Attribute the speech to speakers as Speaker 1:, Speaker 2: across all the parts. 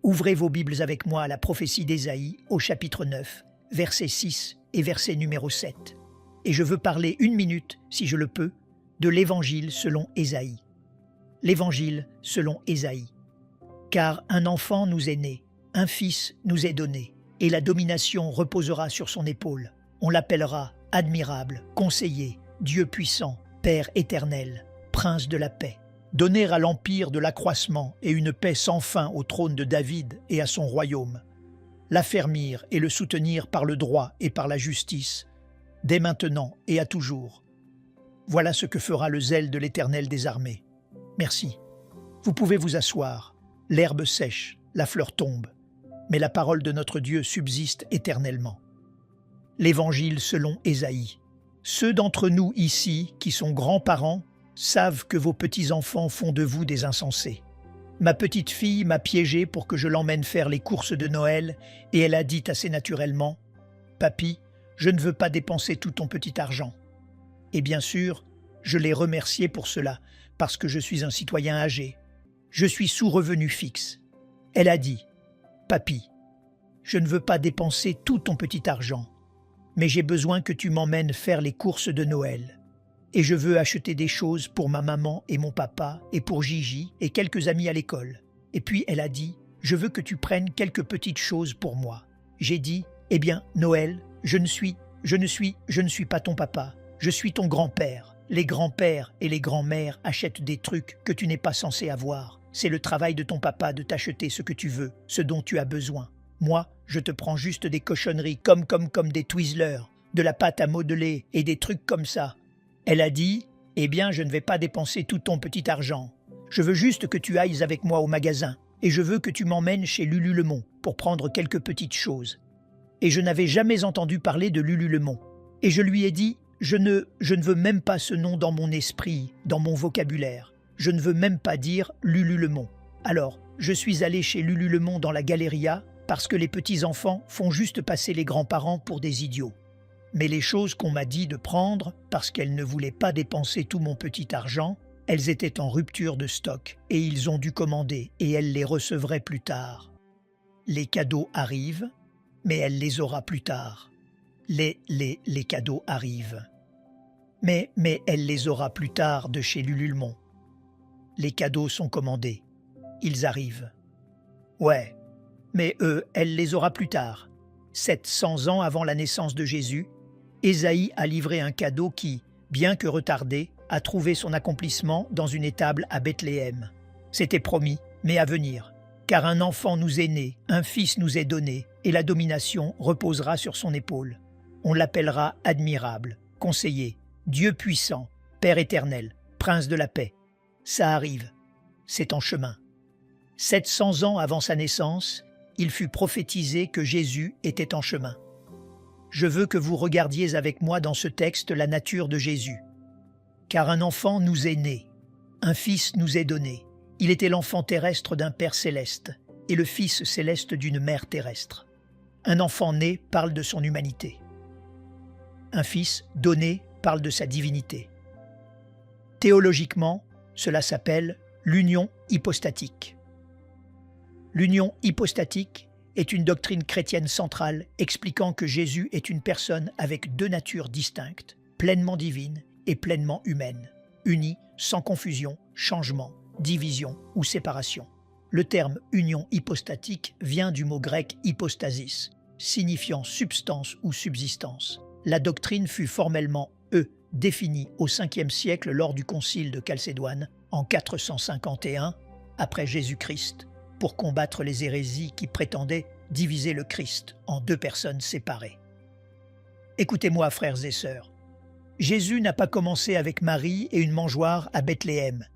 Speaker 1: Ouvrez vos Bibles avec moi à la prophétie d'Ésaïe au chapitre 9, verset 6 et verset numéro 7. Et je veux parler 1 minute, si je le peux, de l'Évangile selon Ésaïe. L'Évangile selon Ésaïe. Car un enfant nous est né, un fils nous est donné, et la domination reposera sur son épaule. On l'appellera admirable, conseiller, Dieu puissant, Père éternel, Prince de la paix. Donner à l'empire de l'accroissement et une paix sans fin au trône de David et à son royaume. L'affermir et le soutenir par le droit et par la justice, dès maintenant et à toujours. Voilà ce que fera le zèle de l'Éternel des armées. Merci. Vous pouvez vous asseoir. L'herbe sèche, la fleur tombe, mais la parole de notre Dieu subsiste éternellement. L'Évangile selon Ésaïe. Ceux d'entre nous ici qui sont grands-parents savent que vos petits-enfants font de vous des insensés. Ma petite fille m'a piégé pour que je l'emmène faire les courses de Noël et elle a dit assez naturellement « Papy, je ne veux pas dépenser tout ton petit argent. » Et bien sûr, je l'ai remerciée pour cela parce que je suis un citoyen âgé. Je suis sous revenu fixe. Elle a dit « Papy, je ne veux pas dépenser tout ton petit argent, mais j'ai besoin que tu m'emmènes faire les courses de Noël. Et je veux acheter des choses pour ma maman et mon papa et pour Gigi et quelques amis à l'école. » Et puis elle a dit « Je veux que tu prennes quelques petites choses pour moi. » J'ai dit « Eh bien, Noël, je ne suis pas ton papa. Je suis ton grand-père. Les grands-pères et les grands-mères achètent des trucs que tu n'es pas censé avoir. C'est le travail de ton papa de t'acheter ce que tu veux, ce dont tu as besoin. Moi, je te prends juste des cochonneries comme des Twizzlers, de la pâte à modeler et des trucs comme ça. » Elle a dit « Eh bien, je ne vais pas dépenser tout ton petit argent. Je veux juste que tu ailles avec moi au magasin et je veux que tu m'emmènes chez Lululemon pour prendre quelques petites choses. » Et je n'avais jamais entendu parler de Lululemon. Et je lui ai dit « Je ne veux même pas ce nom dans mon esprit, dans mon vocabulaire. Je ne veux même pas dire Lululemon. » Alors, je suis allé chez Lululemon dans la Galleria parce que les petits-enfants font juste passer les grands-parents pour des idiots. Mais les choses qu'on m'a dit de prendre, parce qu'elles ne voulaient pas dépenser tout mon petit argent, elles étaient en rupture de stock et ils ont dû commander et elles les recevraient plus tard. Les cadeaux arrivent, mais elle les aura plus tard. Les cadeaux arrivent. Mais elle les aura plus tard de chez Lululemon. Les cadeaux sont commandés. Ils arrivent. Ouais, mais elle les aura plus tard. 700 ans avant la naissance de Jésus, Ésaïe a livré un cadeau qui, bien que retardé, a trouvé son accomplissement dans une étable à Bethléem. C'était promis, mais à venir. Car un enfant nous est né, un fils nous est donné, et la domination reposera sur son épaule. On l'appellera admirable, conseiller, Dieu puissant, Père éternel, Prince de la paix. Ça arrive, c'est en chemin. 700 ans avant sa naissance, il fut prophétisé que Jésus était en chemin. Je veux que vous regardiez avec moi dans ce texte la nature de Jésus. Car un enfant nous est né, un fils nous est donné. Il était l'enfant terrestre d'un Père céleste et le Fils céleste d'une mère terrestre. Un enfant né parle de son humanité. Un fils donné parle de sa divinité. Théologiquement, cela s'appelle l'union hypostatique. L'union hypostatique est une doctrine chrétienne centrale expliquant que Jésus est une personne avec deux natures distinctes, pleinement divine et pleinement humaine, unies sans confusion, changement, division ou séparation. Le terme union hypostatique vient du mot grec hypostasis, signifiant substance ou subsistance. La doctrine fut formellement définie au 5e siècle lors du concile de Chalcédoine en 451 après Jésus-Christ, pour combattre les hérésies qui prétendaient diviser le Christ en deux personnes séparées. Écoutez-moi, frères et sœurs. Jésus n'a pas commencé avec Marie et une mangeoire à Bethléem.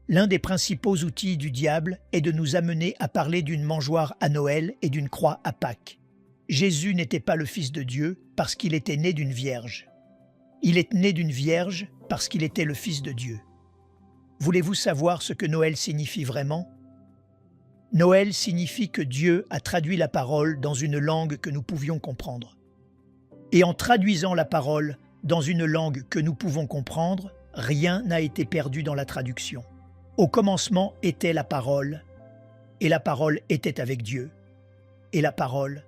Speaker 1: L'un des principaux outils du diable est de nous amener à parler d'une mangeoire à Noël et d'une croix à Pâques. Jésus n'était pas le Fils de Dieu parce qu'il était né d'une vierge. Il est né d'une vierge parce qu'il était le Fils de Dieu. Voulez-vous savoir ce que Noël signifie vraiment ? Noël signifie que Dieu a traduit la parole dans une langue que nous pouvions comprendre. Et en traduisant la parole dans une langue que nous pouvons comprendre, rien n'a été perdu dans la traduction. Au commencement était la parole, Et la parole était avec Dieu. Et la parole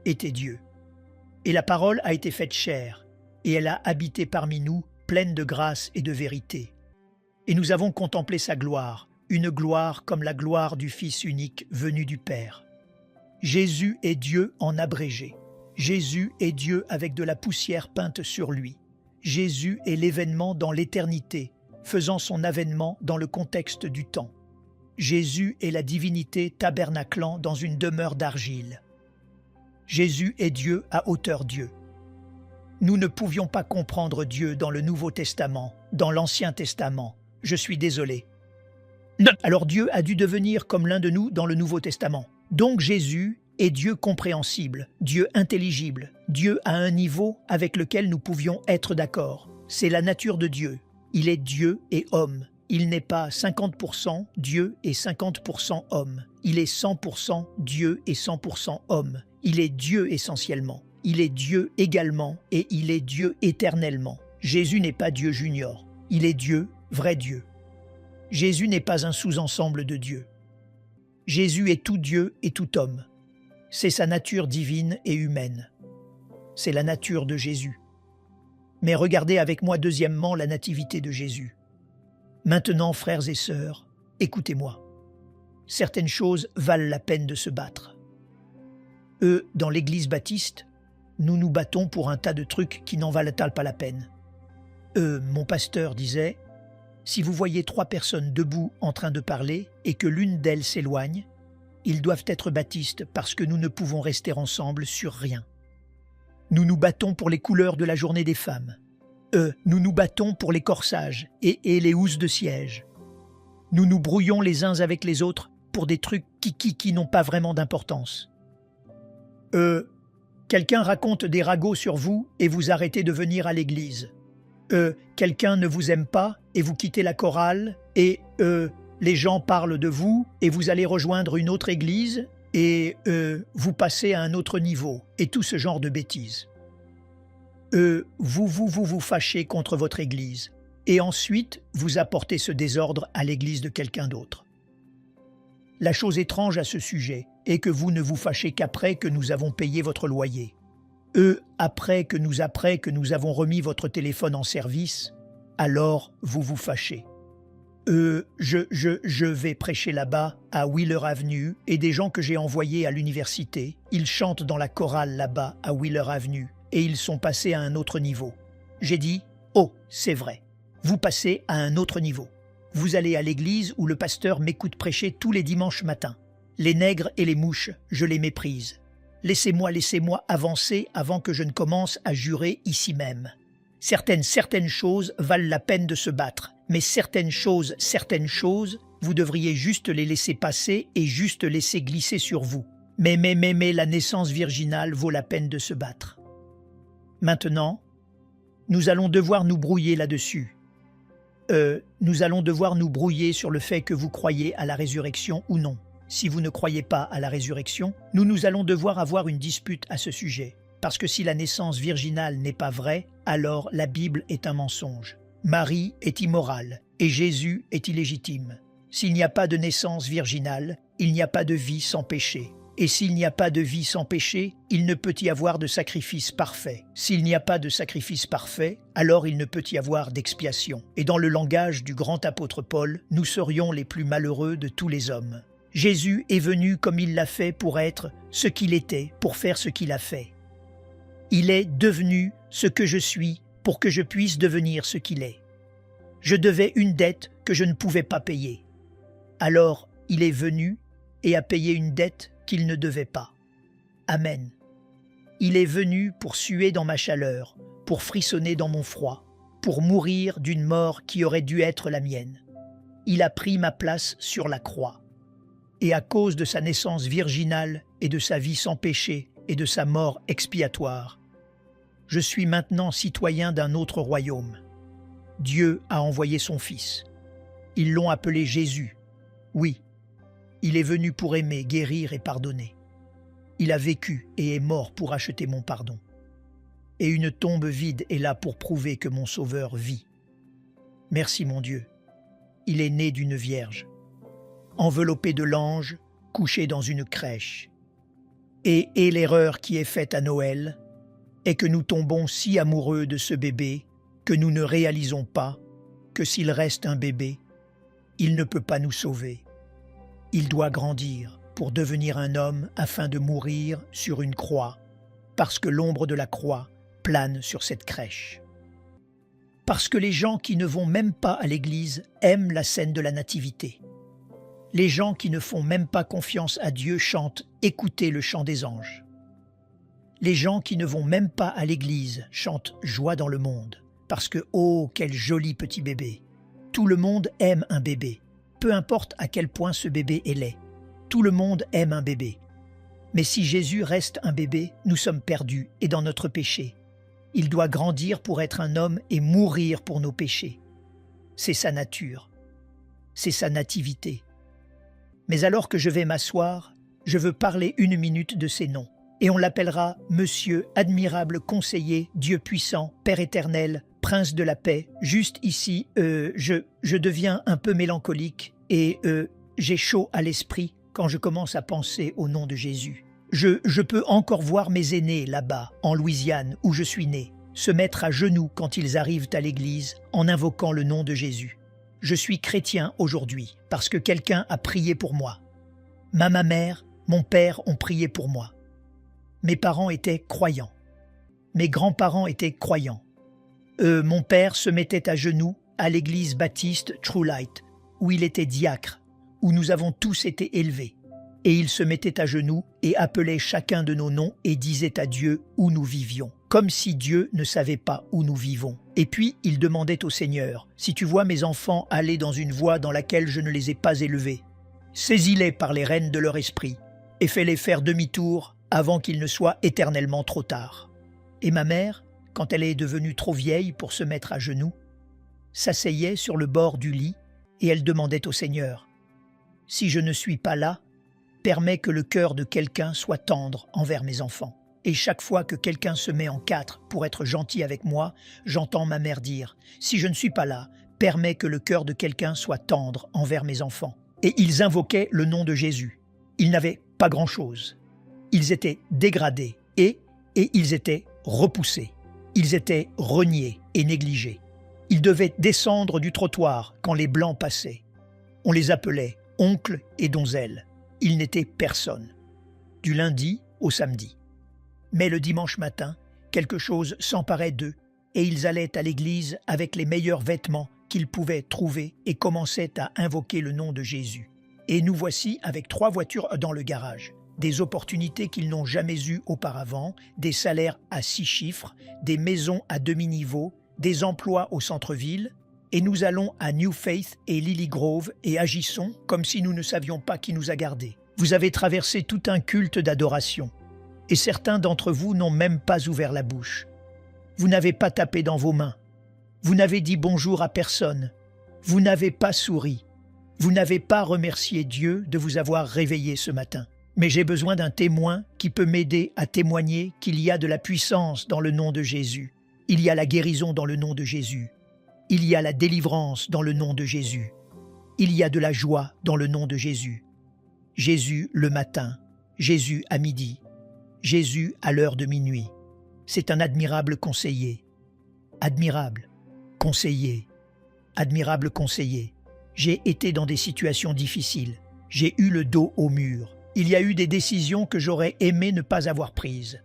Speaker 1: était Dieu. Et la parole a été faite chair, et elle a habité parmi nous, pleine de grâce et de vérité. Et nous avons contemplé sa gloire, une gloire comme la gloire du Fils unique venu du Père. Jésus est Dieu en abrégé. Jésus est Dieu avec de la poussière peinte sur lui. Jésus est l'événement dans l'éternité, faisant son avènement dans le contexte du temps. Jésus est la divinité tabernaclant dans une demeure d'argile. Jésus est Dieu à hauteur Dieu. Nous ne pouvions pas comprendre Dieu dans le Nouveau Testament, dans l'Ancien Testament. Je suis désolé. Alors Dieu a dû devenir comme l'un de nous dans le Nouveau Testament. Donc Jésus est Dieu compréhensible, Dieu intelligible, Dieu à un niveau avec lequel nous pouvions être d'accord. C'est la nature de Dieu. Il est Dieu et homme. Il n'est pas 50% Dieu et 50% homme. Il est 100% Dieu et 100% homme. Il est Dieu essentiellement. Il est Dieu également et il est Dieu éternellement. Jésus n'est pas Dieu junior. Il est Dieu, vrai Dieu. Jésus n'est pas un sous-ensemble de Dieu. Jésus est tout Dieu et tout homme. C'est sa nature divine et humaine. C'est la nature de Jésus. Mais regardez avec moi deuxièmement la nativité de Jésus. Maintenant, frères et sœurs, écoutez-moi. Certaines choses valent la peine de se battre. Dans l'Église baptiste, nous nous battons pour un tas de trucs qui n'en valent pas la peine. Mon pasteur disait, si vous voyez 3 personnes debout en train de parler et que l'une d'elles s'éloigne, ils doivent être baptistes parce que nous ne pouvons rester ensemble sur rien. Nous nous battons pour les couleurs de la journée des femmes. Nous nous battons pour les corsages et les housses de siège. Nous nous brouillons les uns avec les autres pour des trucs qui n'ont pas vraiment d'importance. Quelqu'un raconte des ragots sur vous et vous arrêtez de venir à l'église. Quelqu'un ne vous aime pas et vous quittez la chorale et les gens parlent de vous et vous allez rejoindre une autre église et vous passez à un autre niveau et tout ce genre de bêtises. Vous fâchez contre votre église et ensuite vous apportez ce désordre à l'église de quelqu'un d'autre. La chose étrange à ce sujet est que vous ne vous fâchez qu'après que nous avons payé votre loyer. Après que nous avons remis votre téléphone en service, alors vous vous fâchez. Je vais prêcher là-bas, à Wheeler Avenue, et des gens que j'ai envoyés à l'université, ils chantent dans la chorale là-bas, à Wheeler Avenue, et ils sont passés à un autre niveau. J'ai dit, oh, c'est vrai, vous passez à un autre niveau. Vous allez à l'église où le pasteur m'écoute prêcher tous les dimanches matins. Les nègres et les mouches, je les méprise. Laissez-moi avancer avant que je ne commence à jurer ici même. Certaines choses valent la peine de se battre, mais certaines choses, vous devriez juste les laisser passer et juste laisser glisser sur vous. Mais la naissance virginale vaut la peine de se battre. Maintenant, nous allons devoir nous brouiller là-dessus. Nous allons devoir nous brouiller sur le fait que vous croyez à la résurrection ou non. Si vous ne croyez pas à la résurrection, nous allons devoir avoir une dispute à ce sujet. Parce que si la naissance virginale n'est pas vraie, alors la Bible est un mensonge. Marie est immorale et Jésus est illégitime. S'il n'y a pas de naissance virginale, il n'y a pas de vie sans péché. Et s'il n'y a pas de vie sans péché, il ne peut y avoir de sacrifice parfait. S'il n'y a pas de sacrifice parfait, alors il ne peut y avoir d'expiation. Et dans le langage du grand apôtre Paul, nous serions les plus malheureux de tous les hommes. Jésus est venu comme il l'a fait pour être ce qu'il était, pour faire ce qu'il a fait. Il est devenu ce que je suis pour que je puisse devenir ce qu'il est. Je devais une dette que je ne pouvais pas payer. Alors, il est venu et a payé une dette qu'il ne devait pas. Amen. Il est venu pour suer dans ma chaleur, pour frissonner dans mon froid, pour mourir d'une mort qui aurait dû être la mienne. Il a pris ma place sur la croix. Et à cause de sa naissance virginale et de sa vie sans péché et de sa mort expiatoire, je suis maintenant citoyen d'un autre royaume. Dieu a envoyé son Fils. Ils l'ont appelé Jésus. Oui, il est venu pour aimer, guérir et pardonner. Il a vécu et est mort pour acheter mon pardon. Et une tombe vide est là pour prouver que mon Sauveur vit. Merci mon Dieu. Il est né d'une vierge. Enveloppé de l'ange, couché dans une crèche. Et l'erreur qui est faite à Noël est que nous tombons si amoureux de ce bébé que nous ne réalisons pas que s'il reste un bébé, il ne peut pas nous sauver. Il doit grandir pour devenir un homme afin de mourir sur une croix, parce que l'ombre de la croix plane sur cette crèche. Parce que les gens qui ne vont même pas à l'église aiment la scène de la nativité. Les gens qui ne font même pas confiance à Dieu chantent « Écoutez le chant des anges ». Les gens qui ne vont même pas à l'église chantent « Joie dans le monde » parce que « Oh, quel joli petit bébé ». Tout le monde aime un bébé, peu importe à quel point ce bébé est laid. Tout le monde aime un bébé. Mais si Jésus reste un bébé, nous sommes perdus et dans notre péché. Il doit grandir pour être un homme et mourir pour nos péchés. C'est sa nature. C'est sa nativité. Mais alors que je vais m'asseoir, je veux parler 1 minute de ces noms. Et on l'appellera Monsieur, admirable conseiller, Dieu puissant, Père éternel, Prince de la paix. Juste ici, je deviens un peu mélancolique et j'ai chaud à l'esprit quand je commence à penser au nom de Jésus. Je peux encore voir mes aînés là-bas, en Louisiane, où je suis né, se mettre à genoux quand ils arrivent à l'église en invoquant le nom de Jésus. Je suis chrétien aujourd'hui parce que quelqu'un a prié pour moi. Ma mère, mon père ont prié pour moi. Mes parents étaient croyants. Mes grands-parents étaient croyants. Mon père se mettait à genoux à l'église baptiste True Light, où il était diacre, où nous avons tous été élevés. Et il se mettait à genoux et appelait chacun de nos noms et disait à Dieu où nous vivions, comme si Dieu ne savait pas où nous vivons. Et puis il demandait au Seigneur, « Si tu vois mes enfants aller dans une voie dans laquelle je ne les ai pas élevés, saisis-les par les rênes de leur esprit et fais-les faire demi-tour avant qu'il ne soit éternellement trop tard. » Et ma mère, quand elle est devenue trop vieille pour se mettre à genoux, s'asseyait sur le bord du lit et elle demandait au Seigneur, « Si je ne suis pas là, permets que le cœur de quelqu'un soit tendre envers mes enfants. » Et chaque fois que quelqu'un se met en quatre pour être gentil avec moi, j'entends ma mère dire « Si je ne suis pas là, permets que le cœur de quelqu'un soit tendre envers mes enfants. » Et ils invoquaient le nom de Jésus. Ils n'avaient pas grand-chose. Ils étaient dégradés et ils étaient repoussés. Ils étaient reniés et négligés. Ils devaient descendre du trottoir quand les Blancs passaient. On les appelait oncles et donzelles. Ils n'étaient personne, du lundi au samedi. Mais le dimanche matin, quelque chose s'emparait d'eux et ils allaient à l'église avec les meilleurs vêtements qu'ils pouvaient trouver et commençaient à invoquer le nom de Jésus. Et nous voici avec 3 voitures dans le garage. Des opportunités qu'ils n'ont jamais eues auparavant, des salaires à 6 chiffres, des maisons à demi-niveau, des emplois au centre-ville, et nous allons à New Faith et Lily Grove et agissons comme si nous ne savions pas qui nous a gardés. Vous avez traversé tout un culte d'adoration, et certains d'entre vous n'ont même pas ouvert la bouche. Vous n'avez pas tapé dans vos mains, vous n'avez dit bonjour à personne, vous n'avez pas souri, vous n'avez pas remercié Dieu de vous avoir réveillé ce matin. Mais j'ai besoin d'un témoin qui peut m'aider à témoigner qu'il y a de la puissance dans le nom de Jésus. Il y a la guérison dans le nom de Jésus. Il y a la délivrance dans le nom de Jésus. Il y a de la joie dans le nom de Jésus. Jésus le matin, Jésus à midi, Jésus à l'heure de minuit. C'est un admirable conseiller. Admirable, conseiller, admirable conseiller. J'ai été dans des situations difficiles. J'ai eu le dos au mur. Il y a eu des décisions que j'aurais aimé ne pas avoir prises,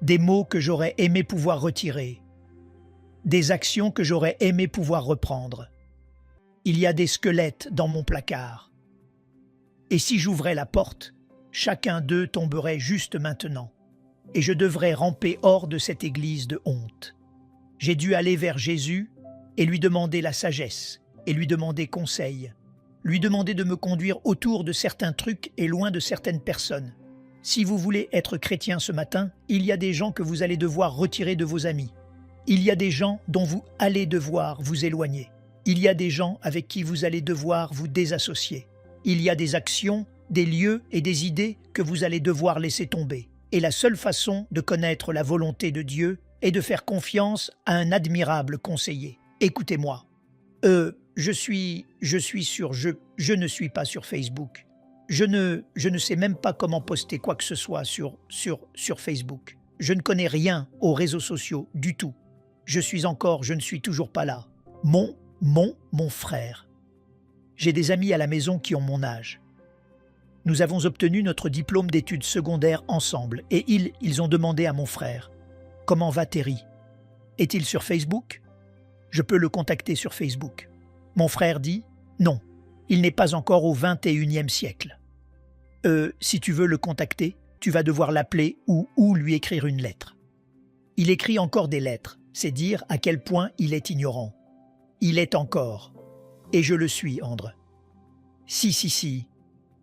Speaker 1: des mots que j'aurais aimé pouvoir retirer, des actions que j'aurais aimé pouvoir reprendre. Il y a des squelettes dans mon placard. Et si j'ouvrais la porte, chacun d'eux tomberait juste maintenant, et je devrais ramper hors de cette église de honte. J'ai dû aller vers Jésus et lui demander la sagesse, et lui demander conseil, lui demander de me conduire autour de certains trucs et loin de certaines personnes. Si vous voulez être chrétien ce matin, il y a des gens que vous allez devoir retirer de vos amis. Il y a des gens dont vous allez devoir vous éloigner. Il y a des gens avec qui vous allez devoir vous désassocier. Il y a des actions, des lieux et des idées que vous allez devoir laisser tomber. Et la seule façon de connaître la volonté de Dieu est de faire confiance à un admirable conseiller. Écoutez-moi. Je ne suis pas sur Facebook. Je ne sais même pas comment poster quoi que ce soit sur Facebook. Je ne connais rien aux réseaux sociaux du tout. Je ne suis toujours pas là. Mon frère. J'ai des amis à la maison qui ont mon âge. Nous avons obtenu notre diplôme d'études secondaires ensemble et ils ont demandé à mon frère « Comment va Terry? Est-il sur Facebook? Je peux le contacter sur Facebook. » Mon frère dit « Non, il n'est pas encore au 21e siècle. Si tu veux le contacter, tu vas devoir l'appeler ou lui écrire une lettre. » Il écrit encore des lettres, c'est dire à quel point il est ignorant. Il est encore. Et je le suis, André. Si.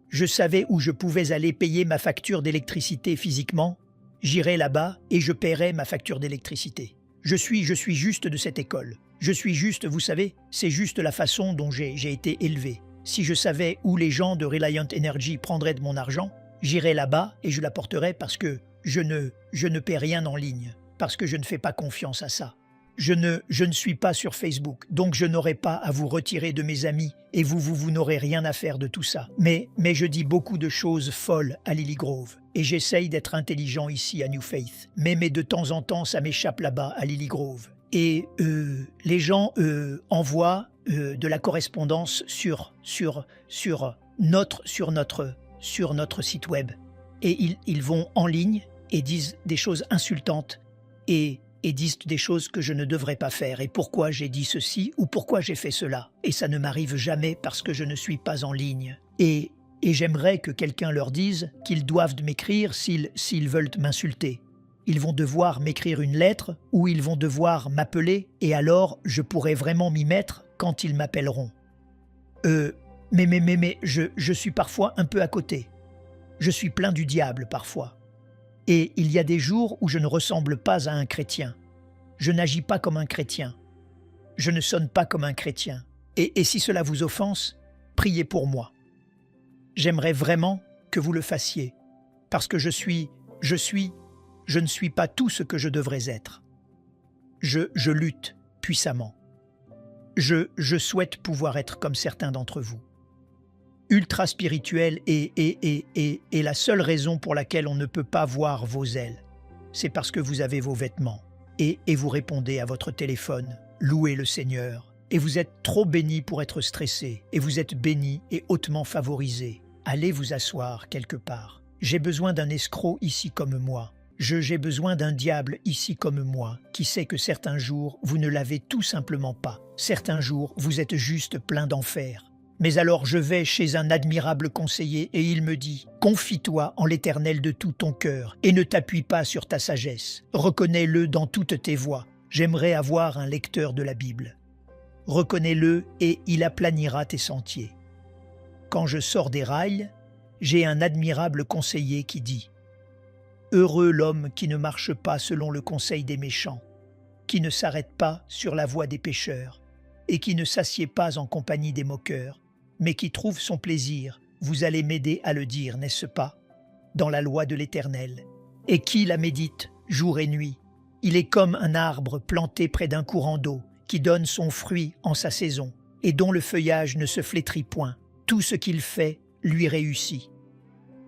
Speaker 1: Je savais où je pouvais aller payer ma facture d'électricité physiquement. J'irai là-bas et je paierai ma facture d'électricité. Je suis juste de cette école. Je suis juste, vous savez, c'est juste la façon dont j'ai été élevé. Si je savais où les gens de Reliant Energy prendraient de mon argent, j'irais là-bas et je l'apporterais parce que je ne paie rien en ligne, parce que je ne fais pas confiance à ça. Je ne suis pas sur Facebook, donc je n'aurai pas à vous retirer de mes amis et vous n'aurez rien à faire de tout ça. Mais je dis beaucoup de choses folles à Lily Grove et j'essaye d'être intelligent ici à New Faith. Mais de temps en temps, ça m'échappe là-bas à Lily Grove. Et les gens envoient de la correspondance sur notre site web. Et ils vont en ligne et disent des choses insultantes et disent des choses que je ne devrais pas faire. Et pourquoi j'ai dit ceci ou pourquoi j'ai fait cela. Et ça ne m'arrive jamais parce que je ne suis pas en ligne. Et j'aimerais que quelqu'un leur dise qu'ils doivent m'écrire s'ils veulent m'insulter. Ils vont devoir m'écrire une lettre ou ils vont devoir m'appeler et alors je pourrai vraiment m'y mettre quand ils m'appelleront. Mais je suis parfois un peu à côté. Je suis plein du diable parfois. Et il y a des jours où je ne ressemble pas à un chrétien. Je n'agis pas comme un chrétien. Je ne sonne pas comme un chrétien. Et si cela vous offense, priez pour moi. J'aimerais vraiment que vous le fassiez, parce que je ne suis pas tout ce que je devrais être. Je lutte puissamment. Je souhaite pouvoir être comme certains d'entre vous. Ultra spirituel est la seule raison pour laquelle on ne peut pas voir vos ailes. C'est parce que vous avez vos vêtements et vous répondez à votre téléphone. Louez le Seigneur. Et vous êtes trop béni pour être stressé et vous êtes béni et hautement favorisé. Allez vous asseoir quelque part. J'ai besoin d'un escroc ici comme moi. J'ai besoin d'un diable ici comme moi, qui sait que certains jours, vous ne l'avez tout simplement pas. Certains jours, vous êtes juste plein d'enfer. Mais alors je vais chez un admirable conseiller et il me dit « Confie-toi en l'Éternel de tout ton cœur et ne t'appuie pas sur ta sagesse. Reconnais-le dans toutes tes voies. J'aimerais avoir un lecteur de la Bible. Reconnais-le et il aplanira tes sentiers. » Quand je sors des rails, j'ai un admirable conseiller qui dit « Heureux l'homme qui ne marche pas selon le conseil des méchants, qui ne s'arrête pas sur la voie des pécheurs et qui ne s'assied pas en compagnie des moqueurs, mais qui trouve son plaisir, vous allez m'aider à le dire, n'est-ce pas, dans la loi de l'Éternel, et qui la médite jour et nuit. Il est comme un arbre planté près d'un courant d'eau, qui donne son fruit en sa saison, et dont le feuillage ne se flétrit point. Tout ce qu'il fait lui réussit.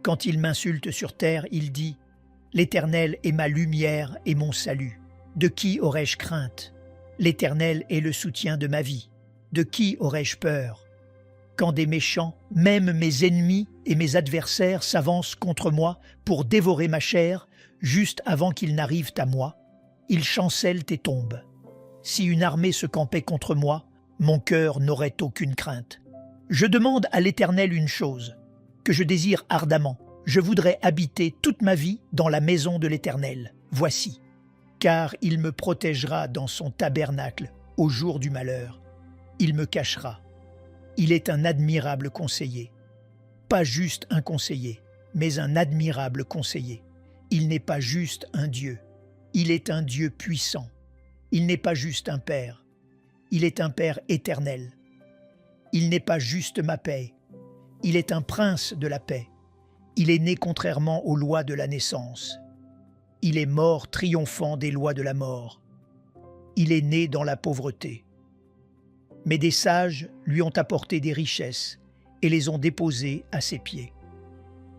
Speaker 1: Quand il m'insulte sur terre, il dit « L'Éternel est ma lumière et mon salut. De qui aurais-je crainte? L'Éternel est le soutien de ma vie. De qui aurais-je peur? Quand des méchants, même mes ennemis et mes adversaires s'avancent contre moi pour dévorer ma chair, juste avant qu'ils n'arrivent à moi, ils chancellent et tombent. Si une armée se campait contre moi, mon cœur n'aurait aucune crainte. Je demande à l'Éternel une chose, que je désire ardemment. Je voudrais habiter toute ma vie dans la maison de l'Éternel. Voici. Car il me protégera dans son tabernacle au jour du malheur. Il me cachera. Il est un admirable conseiller. Pas juste un conseiller, mais un admirable conseiller. Il n'est pas juste un Dieu. Il est un Dieu puissant. Il n'est pas juste un Père. Il est un Père éternel. Il n'est pas juste ma paix. Il est un prince de la paix. Il est né contrairement aux lois de la naissance. Il est mort triomphant des lois de la mort. Il est né dans la pauvreté. Mais des sages lui ont apporté des richesses et les ont déposées à ses pieds.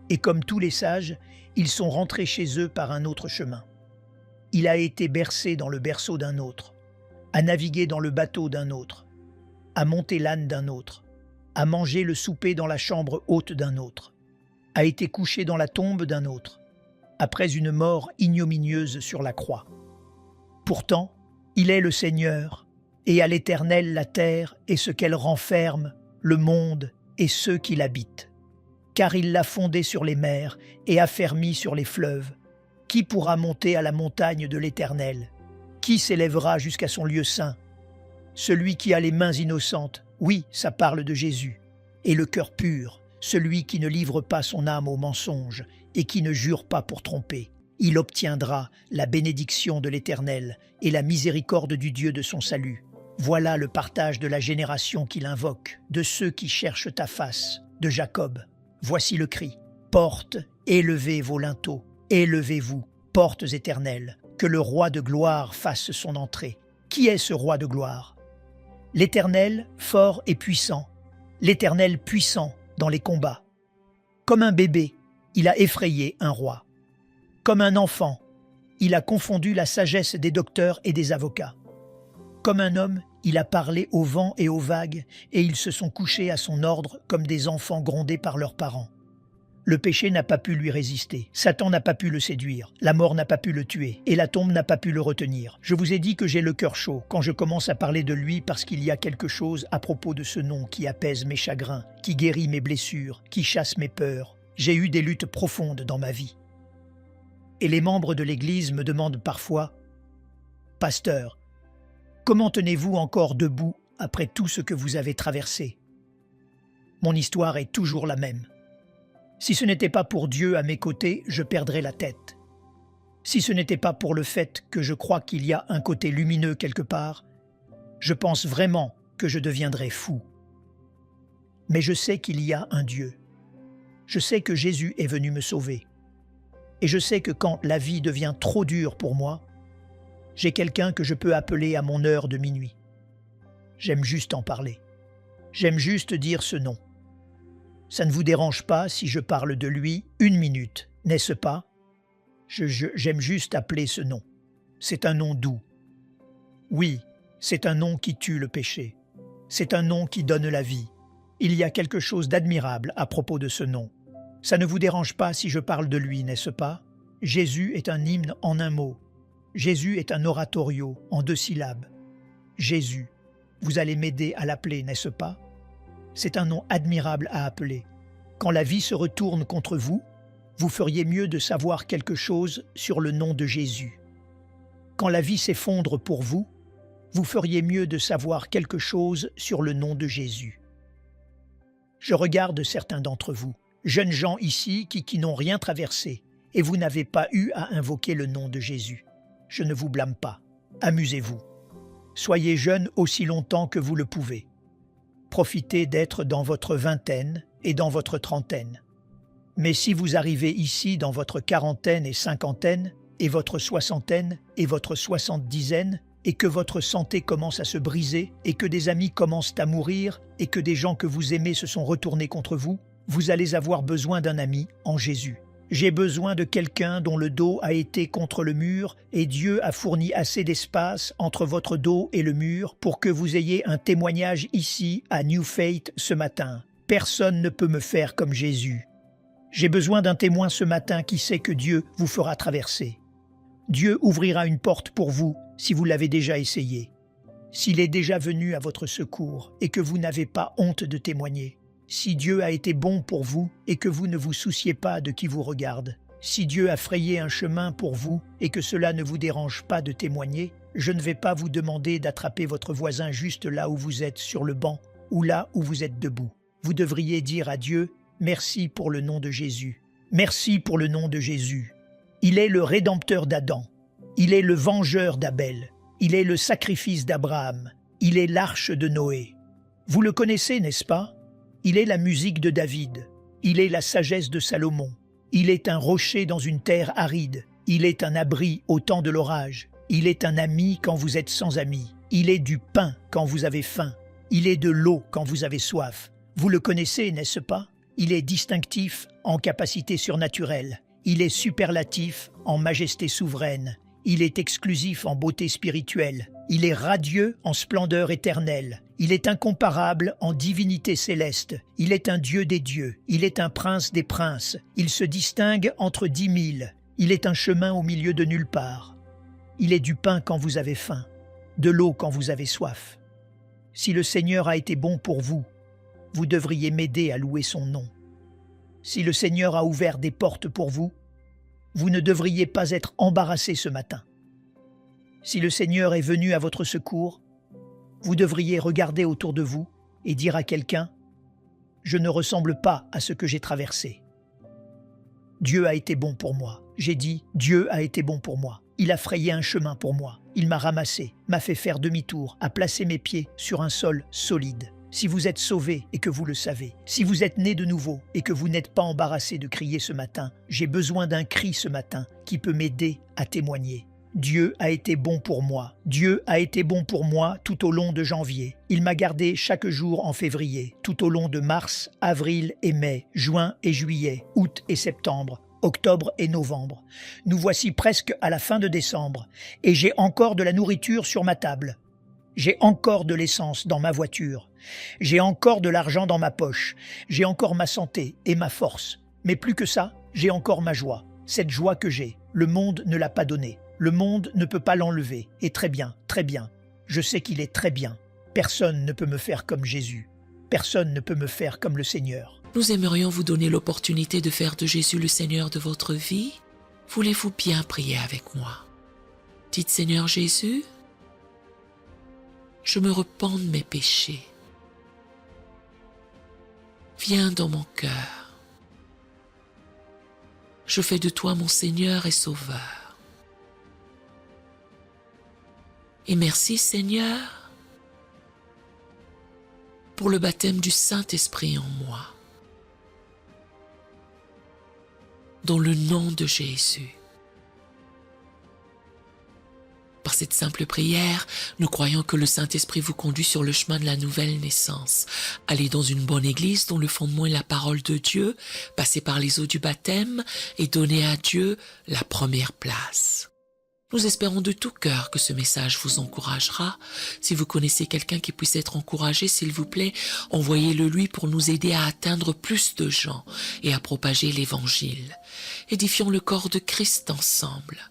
Speaker 1: et comme tous les sages, ils sont rentrés chez eux par un autre chemin. Il a été bercé dans le berceau d'un autre, a navigué dans le bateau d'un autre, a monté l'âne d'un autre, a mangé le souper dans la chambre haute d'un autre, a été couché dans la tombe d'un autre, après une mort ignominieuse sur la croix. Pourtant, il est le Seigneur, et à l'Éternel la terre et ce qu'elle renferme, le monde et ceux qui l'habitent. Car il l'a fondé sur les mers et affermi sur les fleuves. Qui pourra monter à la montagne de l'Éternel? Qui s'élèvera jusqu'à son lieu saint? Celui qui a les mains innocentes, oui, ça parle de Jésus, et le cœur pur, celui qui ne livre pas son âme au mensonge et qui ne jure pas pour tromper. Il obtiendra la bénédiction de l'Éternel et la miséricorde du Dieu de son salut. Voilà le partage de la génération qu'il invoque, de ceux qui cherchent ta face, de Jacob. Voici le cri. Portes, élevez vos linteaux, élevez-vous, portes éternelles, que le roi de gloire fasse son entrée. Qui est ce roi de gloire? L'Éternel, fort et puissant, l'Éternel puissant dans les combats. Comme un bébé, il a effrayé un roi. Comme un enfant, il a confondu la sagesse des docteurs et des avocats. Comme un homme, il a parlé au vent et aux vagues, et ils se sont couchés à son ordre comme des enfants grondés par leurs parents. Le péché n'a pas pu lui résister, Satan n'a pas pu le séduire, la mort n'a pas pu le tuer, et la tombe n'a pas pu le retenir. Je vous ai dit que j'ai le cœur chaud quand je commence à parler de lui parce qu'il y a quelque chose à propos de ce nom qui apaise mes chagrins, qui guérit mes blessures, qui chasse mes peurs. J'ai eu des luttes profondes dans ma vie. Et les membres de l'Église me demandent parfois « Pasteur, comment tenez-vous encore debout après tout ce que vous avez traversé ?» Mon histoire est toujours la même. Si ce n'était pas pour Dieu à mes côtés, je perdrais la tête. Si ce n'était pas pour le fait que je crois qu'il y a un côté lumineux quelque part, je pense vraiment que je deviendrais fou. Mais je sais qu'il y a un Dieu. Je sais que Jésus est venu me sauver. Et je sais que quand la vie devient trop dure pour moi, j'ai quelqu'un que je peux appeler à mon heure de minuit. J'aime juste en parler. J'aime juste dire ce nom. Ça ne vous dérange pas si je parle de lui 1 minute, n'est-ce pas? J'aime juste appeler ce nom. C'est un nom doux. Oui, c'est un nom qui tue le péché. C'est un nom qui donne la vie. Il y a quelque chose d'admirable à propos de ce nom. Ça ne vous dérange pas si je parle de lui, n'est-ce pas? Jésus est un hymne en un mot. Jésus est un oratorio en 2 syllabes. Jésus. Vous allez m'aider à l'appeler, n'est-ce pas? C'est un nom admirable à appeler. Quand la vie se retourne contre vous, vous feriez mieux de savoir quelque chose sur le nom de Jésus. Quand la vie s'effondre pour vous, vous feriez mieux de savoir quelque chose sur le nom de Jésus. Je regarde certains d'entre vous, jeunes gens ici qui n'ont rien traversé, et vous n'avez pas eu à invoquer le nom de Jésus. Je ne vous blâme pas. Amusez-vous. Soyez jeunes aussi longtemps que vous le pouvez. Profitez d'être dans votre vingtaine et dans votre trentaine. Mais si vous arrivez ici dans votre quarantaine et cinquantaine, et votre soixantaine et votre soixante-dizaine, et que votre santé commence à se briser, et que des amis commencent à mourir, et que des gens que vous aimez se sont retournés contre vous, vous allez avoir besoin d'un ami en Jésus. J'ai besoin de quelqu'un dont le dos a été contre le mur et Dieu a fourni assez d'espace entre votre dos et le mur pour que vous ayez un témoignage ici à New Faith ce matin. Personne ne peut me faire comme Jésus. J'ai besoin d'un témoin ce matin qui sait que Dieu vous fera traverser. Dieu ouvrira une porte pour vous si vous l'avez déjà essayé. S'il est déjà venu à votre secours et que vous n'avez pas honte de témoigner. Si Dieu a été bon pour vous et que vous ne vous souciez pas de qui vous regarde, si Dieu a frayé un chemin pour vous et que cela ne vous dérange pas de témoigner, je ne vais pas vous demander d'attraper votre voisin juste là où vous êtes sur le banc ou là où vous êtes debout. Vous devriez dire à Dieu « Merci pour le nom de Jésus. Merci pour le nom de Jésus. Il est le rédempteur d'Adam. Il est le vengeur d'Abel. Il est le sacrifice d'Abraham. Il est l'arche de Noé. Vous le connaissez, n'est-ce pas? Il est la musique de David, il est la sagesse de Salomon, il est un rocher dans une terre aride, il est un abri au temps de l'orage, il est un ami quand vous êtes sans amis, il est du pain quand vous avez faim, il est de l'eau quand vous avez soif. Vous le connaissez, n'est-ce pas? Il est distinctif en capacité surnaturelle. Il est superlatif en majesté souveraine. Il est exclusif en beauté spirituelle. Il est radieux en splendeur éternelle. Il est incomparable en divinité céleste. Il est un Dieu des dieux. Il est un prince des princes. Il se distingue entre 10 000. Il est un chemin au milieu de nulle part. Il est du pain quand vous avez faim, de l'eau quand vous avez soif. Si le Seigneur a été bon pour vous, vous devriez m'aider à louer son nom. Si le Seigneur a ouvert des portes pour vous, vous ne devriez pas être embarrassé ce matin. Si le Seigneur est venu à votre secours, vous devriez regarder autour de vous et dire à quelqu'un « Je ne ressemble pas à ce que j'ai traversé. Dieu a été bon pour moi. » J'ai dit « Dieu a été bon pour moi. Il a frayé un chemin pour moi. Il m'a ramassé, m'a fait faire demi-tour, a placé mes pieds sur un sol solide. » Si vous êtes sauvé et que vous le savez, si vous êtes né de nouveau et que vous n'êtes pas embarrassé de crier ce matin, j'ai besoin d'un cri ce matin qui peut m'aider à témoigner. Dieu a été bon pour moi. Dieu a été bon pour moi tout au long de janvier. Il m'a gardé chaque jour en février, tout au long de mars, avril et mai, juin et juillet, août et septembre, octobre et novembre. Nous voici presque à la fin de décembre et j'ai encore de la nourriture sur ma table. J'ai encore de l'essence dans ma voiture. J'ai encore de l'argent dans ma poche. J'ai encore ma santé et ma force. Mais plus que ça, j'ai encore ma joie. Cette joie que j'ai, le monde ne l'a pas donnée. Le monde ne peut pas l'enlever. Et très bien, très bien. Je sais qu'il est très bien. Personne ne peut me faire comme Jésus. Personne ne peut me faire comme le Seigneur.
Speaker 2: Nous aimerions vous donner l'opportunité de faire de Jésus le Seigneur de votre vie. Voulez-vous bien prier avec moi? Dites Seigneur Jésus, je me repens de mes péchés. Viens dans mon cœur. Je fais de toi mon Seigneur et Sauveur. Et merci Seigneur pour le baptême du Saint-Esprit en moi. Dans le nom de Jésus. Par cette simple prière, nous croyons que le Saint-Esprit vous conduit sur le chemin de la nouvelle naissance. Allez dans une bonne église dont le fondement est la parole de Dieu, passez par les eaux du baptême et donnez à Dieu la première place. Nous espérons de tout cœur que ce message vous encouragera. Si vous connaissez quelqu'un qui puisse être encouragé, s'il vous plaît, envoyez-le lui pour nous aider à atteindre plus de gens et à propager l'Évangile. Édifions le corps de Christ ensemble.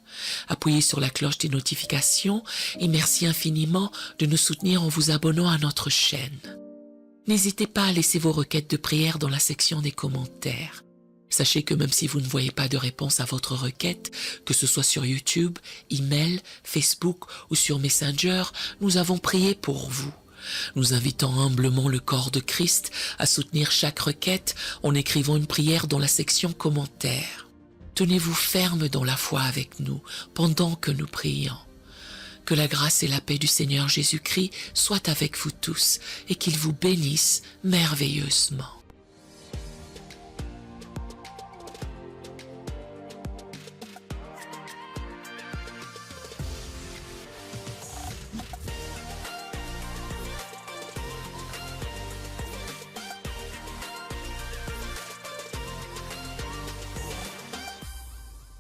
Speaker 2: Appuyez sur la cloche des notifications et merci infiniment de nous soutenir en vous abonnant à notre chaîne. N'hésitez pas à laisser vos requêtes de prière dans la section des commentaires. Sachez que même si vous ne voyez pas de réponse à votre requête, que ce soit sur YouTube, email, Facebook ou sur Messenger, nous avons prié pour vous. Nous invitons humblement le corps de Christ à soutenir chaque requête en écrivant une prière dans la section commentaires. Tenez-vous ferme dans la foi avec nous pendant que nous prions. Que la grâce et la paix du Seigneur Jésus-Christ soient avec vous tous et qu'il vous bénisse merveilleusement.